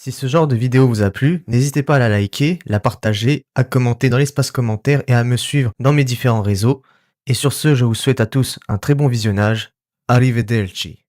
Si ce genre de vidéo vous a plu, n'hésitez pas à la liker, la partager, à commenter dans l'espace commentaire et à me suivre dans mes différents réseaux. Et sur ce, je vous souhaite à tous un très bon visionnage. Arrivederci.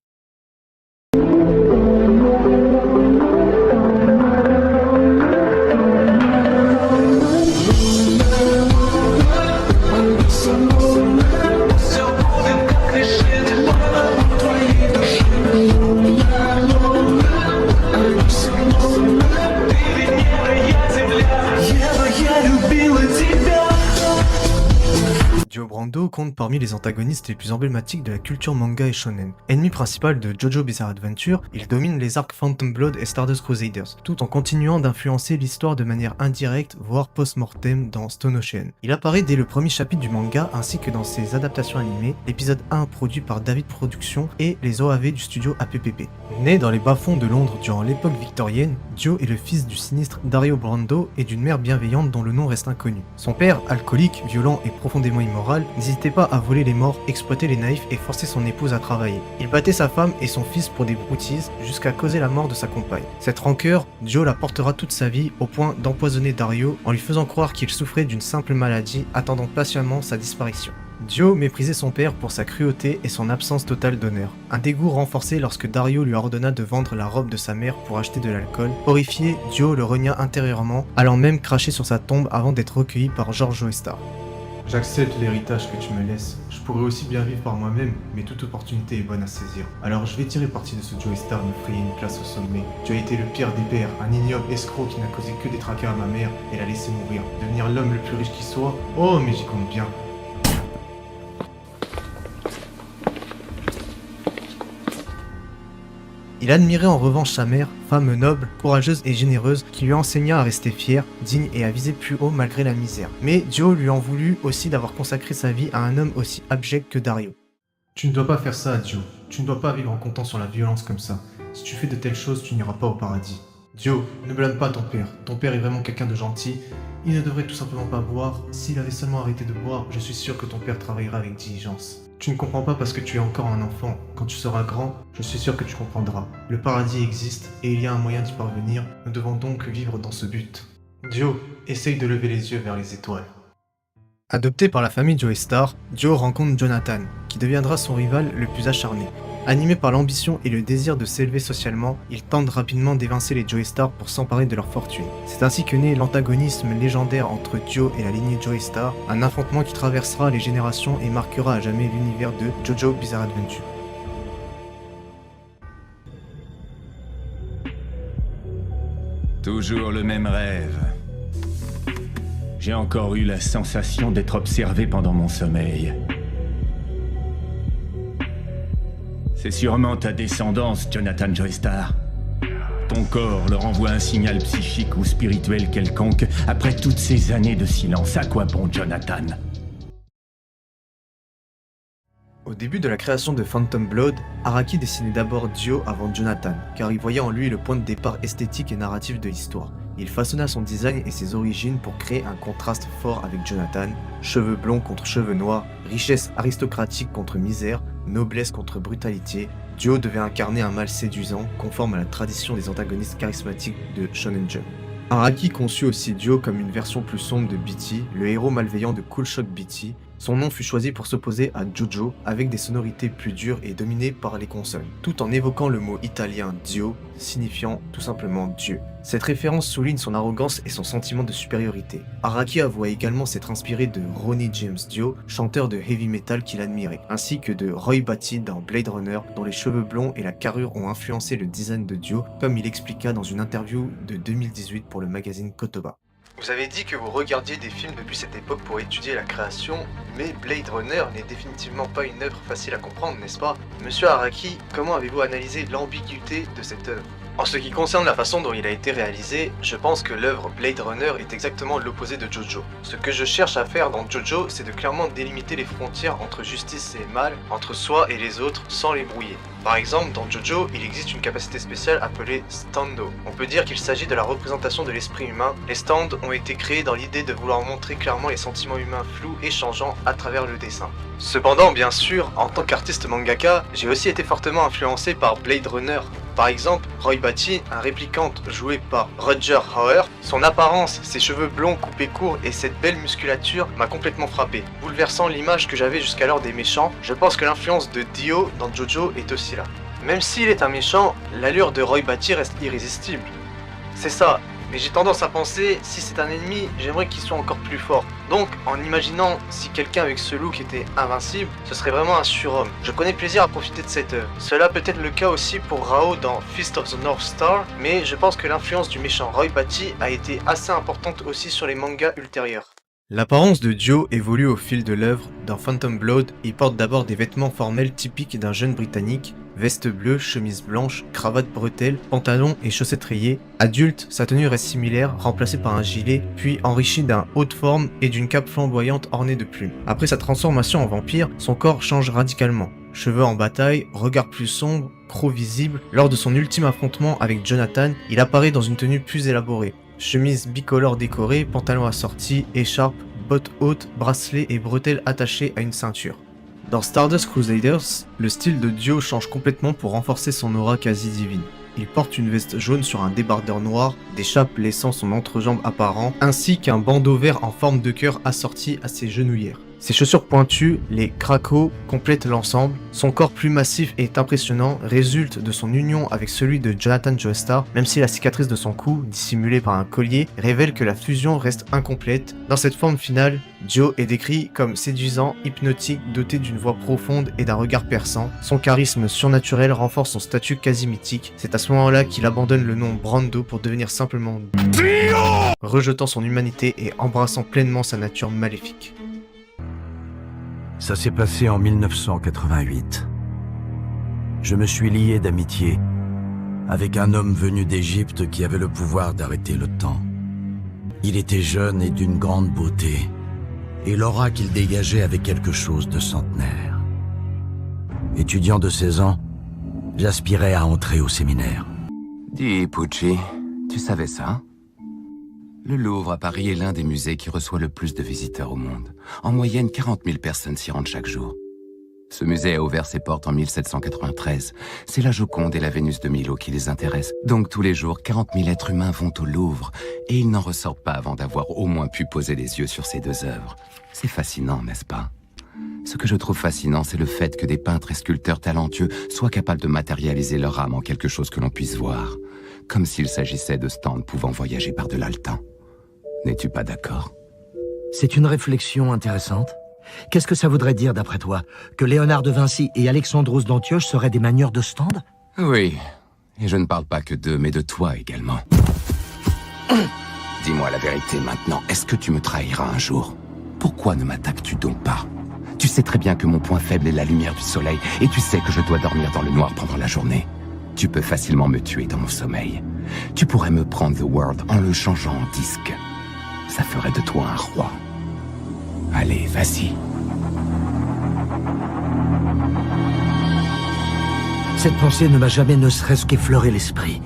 Dio Brando compte parmi les antagonistes les plus emblématiques de la culture manga et shonen. Ennemi principal de JoJo Bizarre Adventure, il domine les arcs Phantom Blood et Stardust Crusaders, tout en continuant d'influencer l'histoire de manière indirecte, voire post-mortem dans Stone Ocean. Il apparaît dès le premier chapitre du manga ainsi que dans ses adaptations animées, l'épisode 1 produit par David Productions et les OAV du studio APPP. Né dans les bas-fonds de Londres durant l'époque victorienne, Dio est le fils du sinistre Dario Brando et d'une mère bienveillante dont le nom reste inconnu. Son père, alcoolique, violent et profondément immoral, n'hésitait pas à voler les morts, exploiter les naïfs et forcer son épouse à travailler. Il battait sa femme et son fils pour des broutilles jusqu'à causer la mort de sa compagne. Cette rancœur, Dio la portera toute sa vie au point d'empoisonner Dario en lui faisant croire qu'il souffrait d'une simple maladie, attendant patiemment sa disparition. Dio méprisait son père pour sa cruauté et son absence totale d'honneur. Un dégoût renforcé lorsque Dario lui ordonna de vendre la robe de sa mère pour acheter de l'alcool. Horrifié, Dio le renia intérieurement, allant même cracher sur sa tombe avant d'être recueilli par George Joestar. J'accepte l'héritage que tu me laisses. Je pourrais aussi bien vivre par moi-même, mais toute opportunité est bonne à saisir. Alors je vais tirer parti de ce Joestar et me frayer une place au sommet. Tu as été le pire des pères, un ignoble escroc qui n'a causé que des tracas à ma mère et l'a laissé mourir. Devenir l'homme le plus riche qui soit? Oh, mais j'y compte bien. Il admirait en revanche sa mère, femme noble, courageuse et généreuse, qui lui enseigna à rester fier, digne et à viser plus haut malgré la misère. Mais Dio lui en voulut aussi d'avoir consacré sa vie à un homme aussi abject que Dario. Tu ne dois pas faire ça, Dio. Tu ne dois pas vivre en comptant sur la violence comme ça. Si tu fais de telles choses, tu n'iras pas au paradis. Dio, ne blâme pas ton père. Ton père est vraiment quelqu'un de gentil. Il ne devrait tout simplement pas boire. S'il avait seulement arrêté de boire, je suis sûr que ton père travaillera avec diligence. Tu ne comprends pas parce que tu es encore un enfant. Quand tu seras grand, je suis sûr que tu comprendras. Le paradis existe et il y a un moyen d'y parvenir. Nous devons donc vivre dans ce but. Dio, essaye de lever les yeux vers les étoiles. Adopté par la famille Joestar, Dio rencontre Jonathan, qui deviendra son rival le plus acharné. Animé par l'ambition et le désir de s'élever socialement, il tente rapidement d'évincer les Joestar pour s'emparer de leur fortune. C'est ainsi que naît l'antagonisme légendaire entre Dio et la lignée Joestar, un affrontement qui traversera les générations et marquera à jamais l'univers de JoJo Bizarre Adventure. Toujours le même rêve. J'ai encore eu la sensation d'être observé pendant mon sommeil. C'est sûrement ta descendance, Jonathan Joestar. Ton corps leur envoie un signal psychique ou spirituel quelconque après toutes ces années de silence. À quoi bon, Jonathan? Au début de la création de Phantom Blood, Araki dessinait d'abord Dio avant Jonathan, car il voyait en lui le point de départ esthétique et narratif de l'histoire. Il façonna son design et ses origines pour créer un contraste fort avec Jonathan, cheveux blonds contre cheveux noirs, richesse aristocratique contre misère, noblesse contre brutalité. Dio devait incarner un mâle séduisant, conforme à la tradition des antagonistes charismatiques de Shonen Jump. Araki conçut aussi Dio comme une version plus sombre de Beatty, le héros malveillant de Cool Shock Beatty. Son nom fut choisi pour s'opposer à Jojo, avec des sonorités plus dures et dominées par les consonnes, tout en évoquant le mot italien Dio, signifiant tout simplement Dieu. Cette référence souligne son arrogance et son sentiment de supériorité. Araki avoua également s'être inspiré de Ronnie James Dio, chanteur de heavy metal qu'il admirait, ainsi que de Roy Batty dans Blade Runner, dont les cheveux blonds et la carrure ont influencé le design de Dio, comme il expliqua dans une interview de 2018 pour le magazine Kotoba. Vous avez dit que vous regardiez des films depuis cette époque pour étudier la création, mais Blade Runner n'est définitivement pas une œuvre facile à comprendre, n'est-ce pas? Monsieur Araki, comment avez-vous analysé l'ambiguïté de cette œuvre? En ce qui concerne la façon dont il a été réalisé, je pense que l'œuvre Blade Runner est exactement l'opposé de Jojo. Ce que je cherche à faire dans Jojo, c'est de clairement délimiter les frontières entre justice et mal, entre soi et les autres, sans les brouiller. Par exemple, dans Jojo, il existe une capacité spéciale appelée Stando. On peut dire qu'il s'agit de la représentation de l'esprit humain. Les stands ont été créés dans l'idée de vouloir montrer clairement les sentiments humains flous et changeants à travers le dessin. Cependant, bien sûr, en tant qu'artiste mangaka, j'ai aussi été fortement influencé par Blade Runner. Par exemple, Roy Batty, un réplicante joué par Roger Hauer, son apparence, ses cheveux blonds coupés courts et cette belle musculature m'a complètement frappé. Bouleversant l'image que j'avais jusqu'alors des méchants, je pense que l'influence de Dio dans Jojo est aussi là. Même s'il est un méchant, l'allure de Roy Batty reste irrésistible. C'est ça, mais j'ai tendance à penser, si c'est un ennemi, j'aimerais qu'il soit encore plus fort. Donc, en imaginant si quelqu'un avec ce look était invincible, ce serait vraiment un surhomme. Je connais plaisir à profiter de cette œuvre. Cela peut être le cas aussi pour Rao dans Fist of the North Star, mais je pense que l'influence du méchant Roy Batty a été assez importante aussi sur les mangas ultérieurs. L'apparence de Dio évolue au fil de l'œuvre. Dans Phantom Blood, il porte d'abord des vêtements formels typiques d'un jeune britannique, veste bleue, chemise blanche, cravate bretelle, pantalon et chaussettes rayées. Adulte, sa tenue reste similaire, remplacée par un gilet, puis enrichi d'un haut de forme et d'une cape flamboyante ornée de plumes. Après sa transformation en vampire, son corps change radicalement. Cheveux en bataille, regard plus sombre, croc visible. Lors de son ultime affrontement avec Jonathan, il apparaît dans une tenue plus élaborée. Chemise bicolore décorée, pantalon assorti, écharpe, bottes hautes, bracelets et bretelles attachées à une ceinture. Dans Stardust Crusaders, le style de Dio change complètement pour renforcer son aura quasi divine. Il porte une veste jaune sur un débardeur noir, des chapes laissant son entrejambe apparent, ainsi qu'un bandeau vert en forme de cœur assorti à ses genouillères. Ses chaussures pointues, les Krakow, complètent l'ensemble. Son corps plus massif et impressionnant résulte de son union avec celui de Jonathan Joestar, même si la cicatrice de son cou, dissimulée par un collier, révèle que la fusion reste incomplète. Dans cette forme finale, Dio est décrit comme séduisant, hypnotique, doté d'une voix profonde et d'un regard perçant. Son charisme surnaturel renforce son statut quasi mythique. C'est à ce moment-là qu'il abandonne le nom Brando pour devenir simplement Dio, rejetant son humanité et embrassant pleinement sa nature maléfique. Ça s'est passé en 1988. Je me suis lié d'amitié avec un homme venu d'Égypte qui avait le pouvoir d'arrêter le temps. Il était jeune et d'une grande beauté, et l'aura qu'il dégageait avait quelque chose de centenaire. Étudiant de 16 ans, j'aspirais à entrer au séminaire. Dis, Pucci, tu savais ça? Le Louvre à Paris est l'un des musées qui reçoit le plus de visiteurs au monde. En moyenne, 40 000 personnes s'y rendent chaque jour. Ce musée a ouvert ses portes en 1793. C'est la Joconde et la Vénus de Milo qui les intéressent. Donc tous les jours, 40 000 êtres humains vont au Louvre et ils n'en ressortent pas avant d'avoir au moins pu poser les yeux sur ces deux œuvres. C'est fascinant, n'est-ce pas? Ce que je trouve fascinant, c'est le fait que des peintres et sculpteurs talentueux soient capables de matérialiser leur âme en quelque chose que l'on puisse voir. Comme s'il s'agissait de stands pouvant voyager par-delà le temps. N'es-tu pas d'accord? C'est une réflexion intéressante. Qu'est-ce que ça voudrait dire, d'après toi? Que Léonard de Vinci et Alexandros d'Antioche seraient des manieurs de stand? Oui, et je ne parle pas que d'eux, mais de toi également. Dis-moi la vérité maintenant, est-ce que tu me trahiras un jour? Pourquoi ne m'attaques-tu donc pas? Tu sais très bien que mon point faible est la lumière du soleil, et tu sais que je dois dormir dans le noir pendant la journée. Tu peux facilement me tuer dans mon sommeil. Tu pourrais me prendre The World en le changeant en disque. Ça ferait de toi un roi. Allez, vas-y. Cette pensée ne m'a jamais ne serait-ce qu'effleuré l'esprit.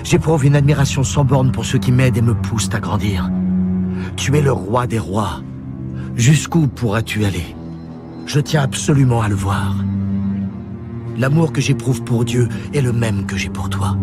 J'éprouve une admiration sans borne pour ceux qui m'aident et me poussent à grandir. Tu es le roi des rois. Jusqu'où pourras-tu aller? Je tiens absolument à le voir. L'amour que j'éprouve pour Dieu est le même que j'ai pour toi.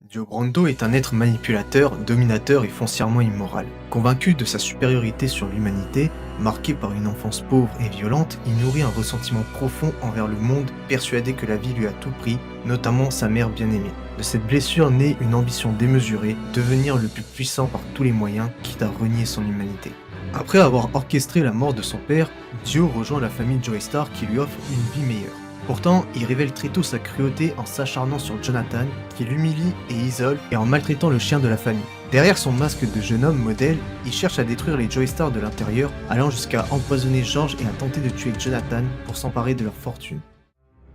Dio Brando est un être manipulateur, dominateur et foncièrement immoral. Convaincu de sa supériorité sur l'humanité, marqué par une enfance pauvre et violente, il nourrit un ressentiment profond envers le monde, persuadé que la vie lui a tout pris, notamment sa mère bien-aimée. De cette blessure naît une ambition démesurée, devenir le plus puissant par tous les moyens, quitte à renier son humanité. Après avoir orchestré la mort de son père, Dio rejoint la famille Joestar qui lui offre une vie meilleure. Pourtant, il révèle très tôt sa cruauté en s'acharnant sur Jonathan, qui l'humilie et isole, et en maltraitant le chien de la famille. Derrière son masque de jeune homme modèle, il cherche à détruire les Joestar de l'intérieur, allant jusqu'à empoisonner George et à tenter de tuer Jonathan pour s'emparer de leur fortune.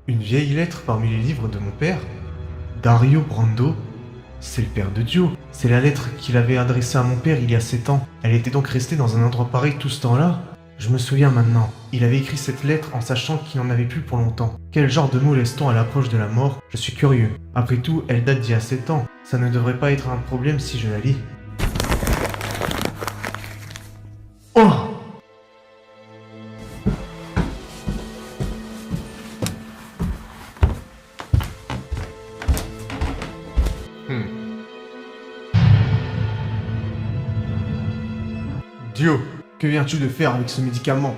Une vieille lettre parmi les livres de mon père? Dario Brando? C'est le père de Dio. C'est la lettre qu'il avait adressée à mon père il y a 7 ans. Elle était donc restée dans un endroit pareil tout ce temps-là? Je me souviens maintenant. Il avait écrit cette lettre en sachant qu'il n'en avait plus pour longtemps. Quel genre de mots laisse-t-on à l'approche de la mort? Je suis curieux. Après tout, elle date d'il y a 7 ans. Ça ne devrait pas être un problème si je la lis. Oh! Dio, que viens-tu de faire avec ce médicament?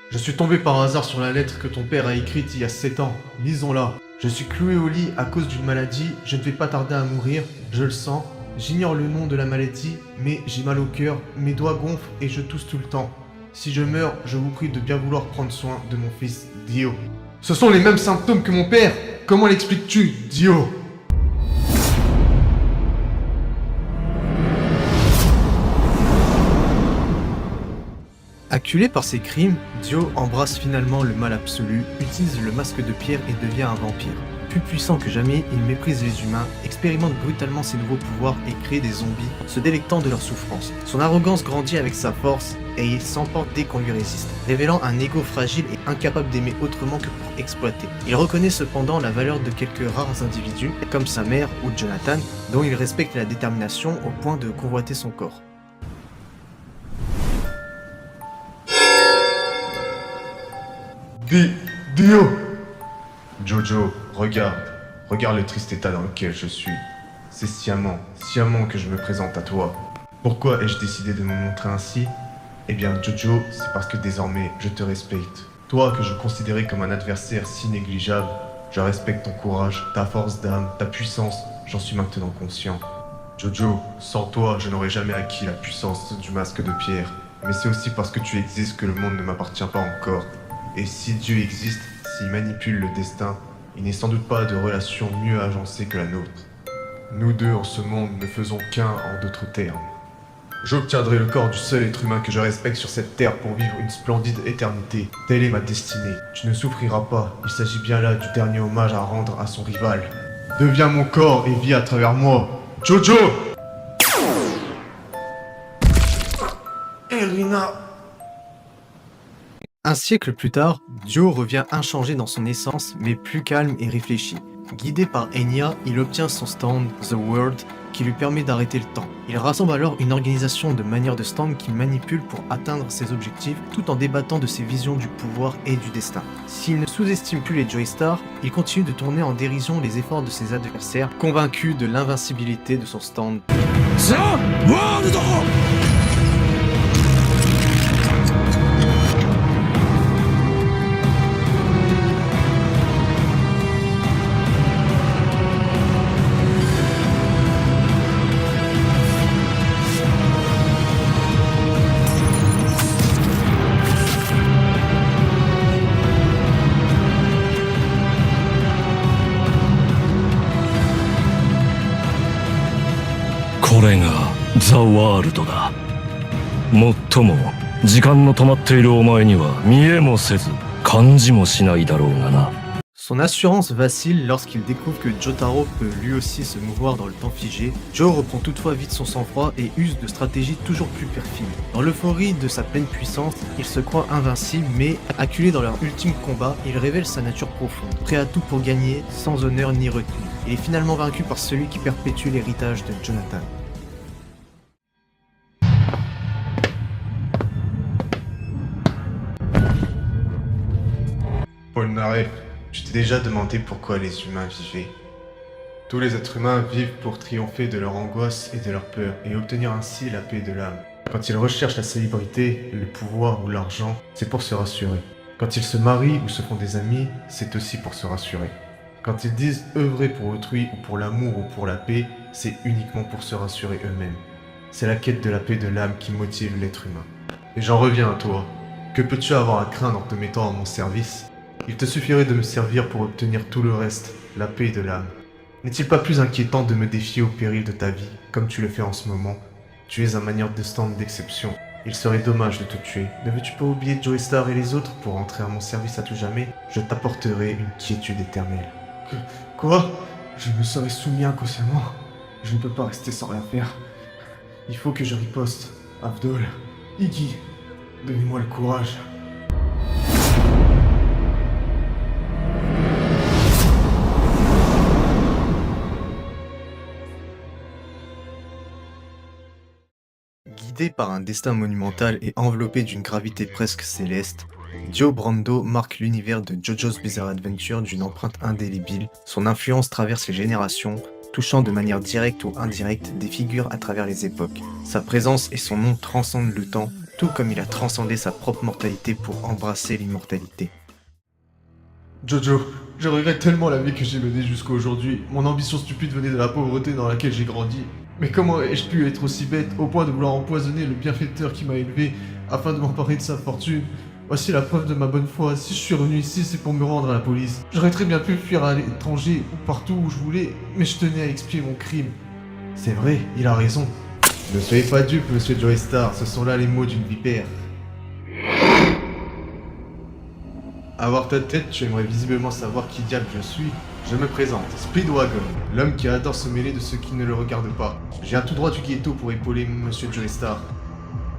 Je suis tombé par hasard sur la lettre que ton père a écrite il y a 7 ans. Lisons-la. Je suis cloué au lit à cause d'une maladie, je ne vais pas tarder à mourir, je le sens. J'ignore le nom de la maladie, mais j'ai mal au cœur, mes doigts gonflent et je tousse tout le temps. Si je meurs, je vous prie de bien vouloir prendre soin de mon fils, Dio. Ce sont les mêmes symptômes que mon père. Comment l'expliques-tu, Dio? Acculé par ses crimes, Dio embrasse finalement le mal absolu, utilise le masque de pierre et devient un vampire. Plus puissant que jamais, il méprise les humains, expérimente brutalement ses nouveaux pouvoirs et crée des zombies, se délectant de leur souffrance. Son arrogance grandit avec sa force et il s'emporte dès qu'on lui résiste, révélant un ego fragile et incapable d'aimer autrement que pour exploiter. Il reconnaît cependant la valeur de quelques rares individus, comme sa mère ou Jonathan, dont il respecte la détermination au point de convoiter son corps. Dio! Jojo, regarde le triste état dans lequel je suis. C'est sciemment que je me présente à toi. Pourquoi ai-je décidé de me montrer ainsi? Eh bien, Jojo, c'est parce que désormais, je te respecte. Toi que je considérais comme un adversaire si négligeable, je respecte ton courage, ta force d'âme, ta puissance, j'en suis maintenant conscient. Jojo, sans toi, je n'aurais jamais acquis la puissance du masque de pierre. Mais c'est aussi parce que tu existes que le monde ne m'appartient pas encore. Et si Dieu existe, s'il manipule le destin, il n'est sans doute pas de relation mieux agencée que la nôtre. Nous deux en ce monde ne faisons qu'un en d'autres termes. J'obtiendrai le corps du seul être humain que je respecte sur cette terre pour vivre une splendide éternité. Telle est ma destinée. Tu ne souffriras pas, il s'agit bien là du dernier hommage à rendre à son rival. Deviens mon corps et vis à travers moi. Jojo! Elrina! Un siècle plus tard, Dio revient inchangé dans son essence, mais plus calme et réfléchi. Guidé par Enya, il obtient son stand, The World, qui lui permet d'arrêter le temps. Il rassemble alors une organisation de manières de stand qu'il manipule pour atteindre ses objectifs, tout en débattant de ses visions du pouvoir et du destin. S'il ne sous-estime plus les Joestar, il continue de tourner en dérision les efforts de ses adversaires, convaincu de l'invincibilité de son stand. The World! これがザ・ワールドだ。もっとも時間の止まっているお前には見えもせず感じもしないだろうがな。 Son assurance vacille lorsqu'il découvre que Jotaro peut lui aussi se mouvoir dans le temps figé. Joe reprend toutefois vite son sang-froid et use de stratégies toujours plus perfides. Dans l'euphorie de sa pleine puissance, il se croit invincible, mais acculé dans leur ultime combat, il révèle sa nature profonde, prêt à tout pour gagner, sans honneur ni retenue. Il est finalement vaincu par celui qui perpétue l'héritage de Jonathan. Polnareff, tu t'es déjà demandé pourquoi les humains vivaient. Tous les êtres humains vivent pour triompher de leur angoisse et de leur peur, et obtenir ainsi la paix de l'âme. Quand ils recherchent la célébrité, le pouvoir ou l'argent, c'est pour se rassurer. Quand ils se marient ou se font des amis, c'est aussi pour se rassurer. Quand ils disent œuvrer pour autrui ou pour l'amour ou pour la paix, c'est uniquement pour se rassurer eux-mêmes. C'est la quête de la paix de l'âme qui motive l'être humain. Et j'en reviens à toi. Que peux-tu avoir à craindre en te mettant à mon service ? Il te suffirait de me servir pour obtenir tout le reste, la paix de l'âme. N'est-il pas plus inquiétant de me défier au péril de ta vie, comme tu le fais en ce moment? Tu es un manière de stand d'exception. Il serait dommage de te tuer. Ne veux-tu pas oublier Joestar et les autres pour entrer à mon service à tout jamais? Je t'apporterai une quiétude éternelle. Quoi? Je me serai soumis inconsciemment. Je ne peux pas rester sans rien faire. Il faut que je riposte. Avdol, Iggy, donnez-moi le courage. Guidé par un destin monumental et enveloppé d'une gravité presque céleste, Dio Brando marque l'univers de JoJo's Bizarre Adventure d'une empreinte indélébile. Son influence traverse les générations, touchant de manière directe ou indirecte des figures à travers les époques. Sa présence et son nom transcendent le temps, tout comme il a transcendé sa propre mortalité pour embrasser l'immortalité. Jojo, je regrette tellement la vie que j'ai menée jusqu'à aujourd'hui. Mon ambition stupide venait de la pauvreté dans laquelle j'ai grandi. Mais comment ai-je pu être aussi bête au point de vouloir empoisonner le bienfaiteur qui m'a élevé afin de m'emparer de sa fortune? Voici la preuve de ma bonne foi. Si je suis revenu ici, c'est pour me rendre à la police. J'aurais très bien pu fuir à l'étranger ou partout où je voulais, mais je tenais à expier mon crime. C'est vrai, il a raison. Ne soyez pas dupe, monsieur Joestar, ce sont là les mots d'une vipère. À voir ta tête, tu aimerais visiblement savoir qui diable je suis. Je me présente, Speedwagon, l'homme qui adore se mêler de ceux qui ne le regardent pas. Je viens tout droit du ghetto pour épauler monsieur Joestar.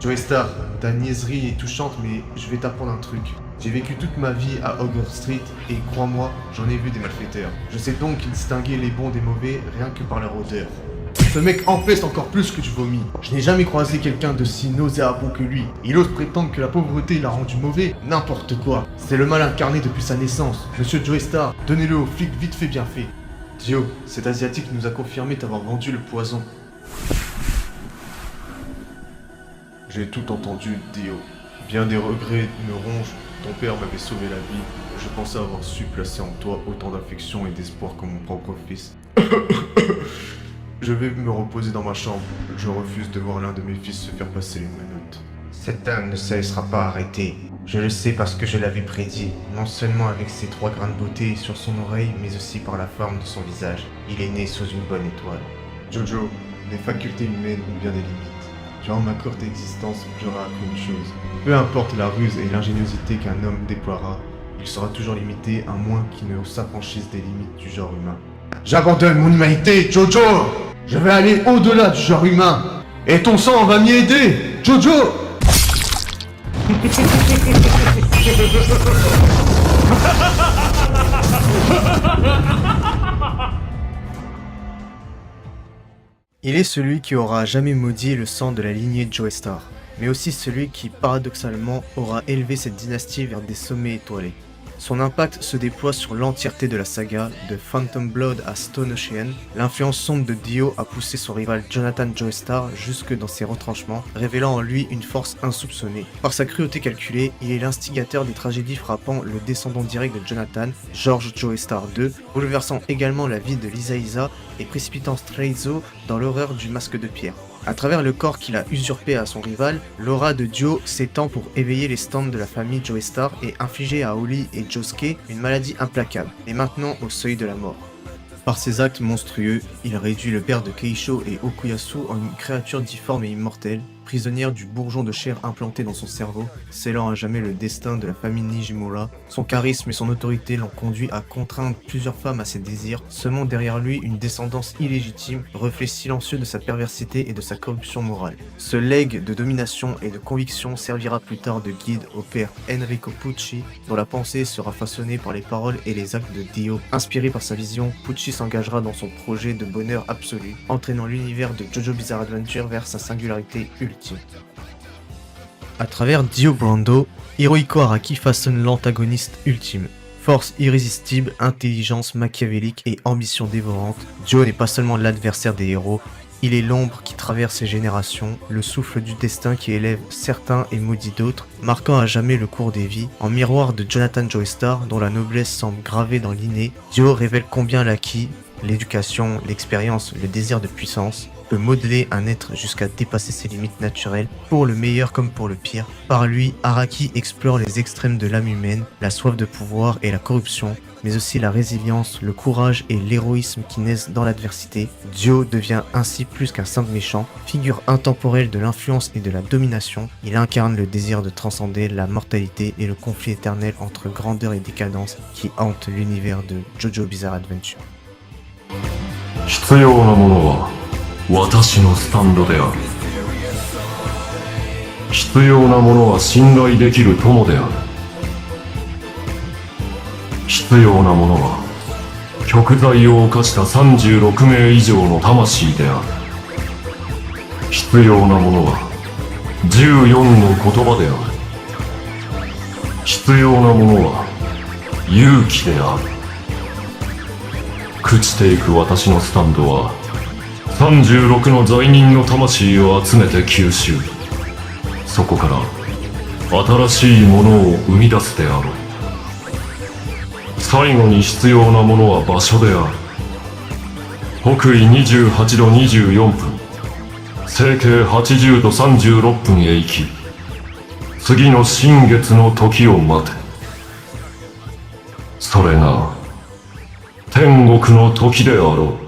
Joestar, ta niaiserie est touchante, mais je vais t'apprendre un truc. J'ai vécu toute ma vie à Hogwarts Street, et crois-moi, j'en ai vu des malfaiteurs. Je sais donc distinguer les bons des mauvais rien que par leur odeur. Ce mec empeste encore plus que du vomi. Je n'ai jamais croisé quelqu'un de si nauséabond que lui. Il ose prétendre que la pauvreté l'a rendu mauvais. N'importe quoi. C'est le mal incarné depuis sa naissance. Monsieur Joestar, donnez-le aux flics vite fait bien fait. Dio, cet asiatique nous a confirmé t'avoir vendu le poison. J'ai tout entendu, Dio. Bien des regrets me rongent. Ton père m'avait sauvé la vie. Je pensais avoir su placer en toi autant d'affection et d'espoir que mon propre fils. Je vais me reposer dans ma chambre. Je refuse de voir l'un de mes fils se faire passer les menottes. Cet homme ne se laissera pas arrêter. Je le sais parce que je l'avais prédit. Non seulement avec ses 3 grains de beauté sur son oreille, mais aussi par la forme de son visage. Il est né sous une bonne étoile. Jojo, les facultés humaines ont bien des limites. Durant ma courte existence, j'aurai appris une chose. Peu importe la ruse et l'ingéniosité qu'un homme déploiera, il sera toujours limité à moins qu'il ne s'affranchisse des limites du genre humain. J'abandonne mon humanité, Jojo! Je vais aller au-delà du genre humain! Et ton sang va m'y aider, Jojo! Il est celui qui aura jamais maudit le sang de la lignée Joestar, mais aussi celui qui, paradoxalement, aura élevé cette dynastie vers des sommets étoilés. Son impact se déploie sur l'entièreté de la saga, de Phantom Blood à Stone Ocean. L'influence sombre de Dio a poussé son rival Jonathan Joestar jusque dans ses retranchements, révélant en lui une force insoupçonnée. Par sa cruauté calculée, il est l'instigateur des tragédies frappant le descendant direct de Jonathan, George Joestar II, bouleversant également la vie de Lisa Isa et précipitant Straizo dans l'horreur du masque de pierre. À travers le corps qu'il a usurpé à son rival, l'aura de Dio s'étend pour éveiller les stands de la famille Joestar et infliger à Holly et Josuke une maladie implacable, et maintenant au seuil de la mort. Par ses actes monstrueux, il réduit le père de Keisho et Okuyasu en une créature difforme et immortelle, prisonnière du bourgeon de chair implanté dans son cerveau, scellant à jamais le destin de la famille Nijimura. Son charisme et son autorité l'ont conduit à contraindre plusieurs femmes à ses désirs, semant derrière lui une descendance illégitime, reflet silencieux de sa perversité et de sa corruption morale. Ce legs de domination et de conviction servira plus tard de guide au père Enrico Pucci, dont la pensée sera façonnée par les paroles et les actes de Dio. Inspiré par sa vision, Pucci s'engagera dans son projet de bonheur absolu, entraînant l'univers de JoJo Bizarre Adventure vers sa singularité ultime. À travers Dio Brando, Hirohiko Araki façonne l'antagoniste ultime. Force irrésistible, intelligence machiavélique et ambition dévorante, Dio n'est pas seulement l'adversaire des héros, il est l'ombre qui traverse les générations, le souffle du destin qui élève certains et maudit d'autres, marquant à jamais le cours des vies. En miroir de Jonathan Joestar, dont la noblesse semble gravée dans l'inné, Dio révèle combien l'acquis, l'éducation, l'expérience, le désir de puissance peut modeler un être jusqu'à dépasser ses limites naturelles, pour le meilleur comme pour le pire. Par lui, Araki explore les extrêmes de l'âme humaine, la soif de pouvoir et la corruption, mais aussi la résilience, le courage et l'héroïsme qui naissent dans l'adversité. Dio devient ainsi plus qu'un simple méchant, figure intemporelle de l'influence et de la domination. Il incarne le désir de transcender la mortalité et le conflit éternel entre grandeur et décadence qui hante l'univers de JoJo Bizarre Adventure. 必要なものは私のスタンドである。必要なものは信頼できる友である。必要なものは極罪を犯した36名以上の魂である。必要なものは14の言葉である。必要なものは勇気である。朽ちていく私のスタンドは36の罪人の魂を集めて吸収。そこから新しいものを生み出すであろう。最後に必要なものは場所である。北緯28度24分、西経80度36分へ行き、次の新月の時を待て。それが天国の時であろう。